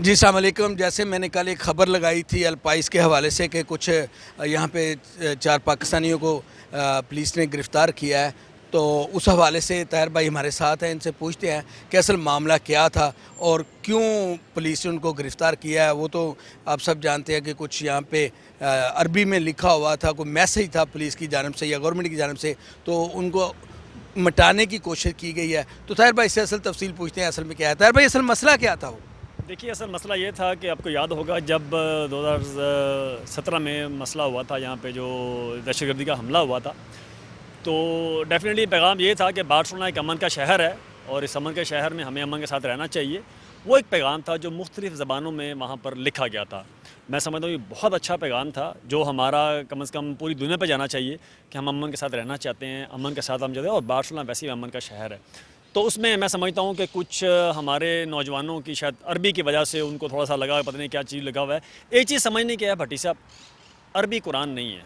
جی السلام علیکم۔ جیسے میں نے کل ایک خبر لگائی تھی الپائس کے حوالے سے کہ کچھ یہاں پہ 4 پاکستانیوں کو پولیس نے گرفتار کیا ہے، تو اس حوالے سے طاہر بھائی ہمارے ساتھ ہیں، ان سے پوچھتے ہیں کہ اصل معاملہ کیا تھا اور کیوں پولیس نے ان کو گرفتار کیا ہے۔ وہ تو آپ سب جانتے ہیں کہ کچھ یہاں پہ عربی میں لکھا ہوا تھا، کوئی میسیج تھا پولیس کی جانب سے یا گورنمنٹ کی جانب سے، تو ان کو مٹانے کی کوشش کی گئی ہے۔ تو طاہر بھائی سے اصل تفصیل پوچھتے ہیں اصل میں کیا ہے۔ طاہر بھائی اصل مسئلہ کیا تھا وہ؟ دیکھیے، اصل مسئلہ یہ تھا کہ آپ کو یاد ہوگا جب 2017 میں مسئلہ ہوا تھا، یہاں پہ جو دہشت گردی کا حملہ ہوا تھا، تو ڈیفینیٹلی پیغام یہ تھا کہ بارسلونا ایک امن کا شہر ہے اور اس امن کے شہر میں ہمیں امن کے ساتھ رہنا چاہیے۔ وہ ایک پیغام تھا جو مختلف زبانوں میں وہاں پر لکھا گیا تھا۔ میں سمجھتا ہوں یہ بہت اچھا پیغام تھا جو ہمارا کم از کم پوری دنیا پہ جانا چاہیے کہ ہم امن کے ساتھ رہنا چاہتے ہیں، امن کے ساتھ ہم چاہتے ہیں، اور بارسلونا ویسے ہی امن کا شہر ہے۔ تو اس میں سمجھتا ہوں کہ کچھ ہمارے نوجوانوں کی شاید عربی کی وجہ سے ان کو تھوڑا سا لگا، پتہ نہیں کیا چیز لگا ہوا ہے۔ ایک چیز سمجھنے کی ہے بھٹی صاحب، عربی قرآن نہیں ہے،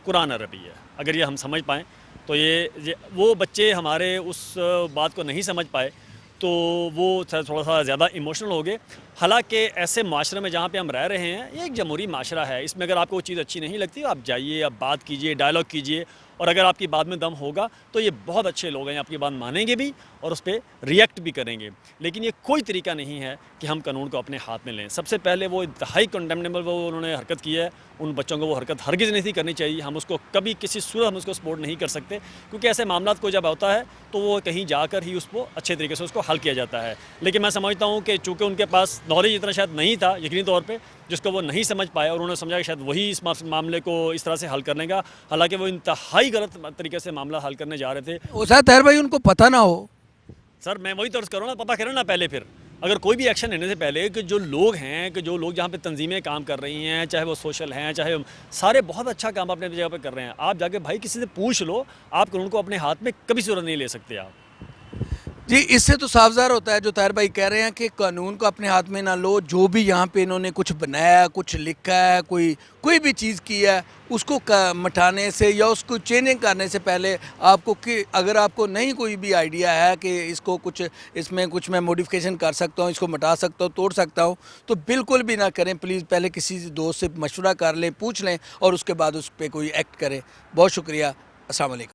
قرآن عربی ہے۔ اگر یہ ہم سمجھ پائیں تو وہ بچے ہمارے اس بات کو نہیں سمجھ پائے تو وہ تھوڑا سا زیادہ ایموشنل ہو گئے۔ حالانکہ ایسے معاشرے میں جہاں پہ ہم رہ رہے ہیں، یہ ایک جمہوری معاشرہ ہے، اس میں اگر آپ کو وہ چیز اچھی نہیں لگتی آپ جائیے، آپ بات کیجئے، ڈائلاگ کیجئے، اور اگر آپ کی بات میں دم ہوگا تو یہ بہت اچھے لوگ ہیں، آپ کی بات مانیں گے بھی اور اس پہ ریئیکٹ بھی کریں گے۔ لیکن یہ کوئی طریقہ نہیں ہے کہ ہم قانون کو اپنے ہاتھ میں لیں۔ سب سے پہلے وہ انتہائی کنڈیمنیبل وہ انہوں نے حرکت کی ہے، ان بچوں کو وہ حرکت ہرگز نہیں تھی کرنی چاہیے۔ ہم اس کو کبھی کسی صورت ہم اس کو سپورٹ نہیں کر سکتے، کیونکہ ایسے معاملات کو جب ہوتا ہے تو وہ کہیں جا کر ہی اس کو اچھے طریقے سے اس کو حل کیا جاتا ہے۔ لیکن میں سمجھتا ہوں کہ چونکہ ان کے پاس نالج اتنا شاید نہیں تھا یقینی طور پہ، جس کو وہ نہیں سمجھ پائے، اور انہوں نے سمجھا کہ شاید وہی اس معاملے کو اس طرح سے حل کرنے کا، حالانکہ وہ انتہائی غلط طریقے سے معاملہ حل کرنے جا رہے تھے۔ شاید طاہر بھائی ان کو پتہ نہ ہو۔ سر میں وہی طرز کروں نا، پتہ کریں نا پہلے، پھر اگر کوئی بھی ایکشن لینے سے پہلے کہ جو لوگ ہیں، کہ جو لوگ جہاں پہ تنظیمیں کام کر رہی ہیں، چاہے وہ سوشل ہیں، چاہے سارے بہت اچھا کام اپنے جگہ پہ کر رہے ہیں، آپ جا کے بھائی کسی سے پوچھ لو، آپ قانون کو اپنے ہاتھ میں کبھی صورت نہیں لے سکتے آپ۔ جی اس سے تو صاف ظاہر ہوتا ہے جو طاہر بھائی کہہ رہے ہیں کہ قانون کو اپنے ہاتھ میں نہ لو، جو بھی یہاں پہ انہوں نے کچھ بنایا ہے، کچھ لکھا ہے، کوئی بھی چیز کی ہے، اس کو مٹانے سے یا اس کو چینجنگ کرنے سے پہلے آپ کو کہ اگر آپ کو نہیں کوئی بھی آئیڈیا ہے کہ اس میں کچھ میں موڈیفیکیشن کر سکتا ہوں، اس کو مٹا سکتا ہوں، توڑ سکتا ہوں، تو بالکل بھی نہ کریں پلیز۔ پہلے کسی دوست سے مشورہ کر لیں، پوچھ لیں اور اس کے بعد اس پہ کوئی ایکٹ کریں۔ بہت شکریہ۔ السلام علیکم۔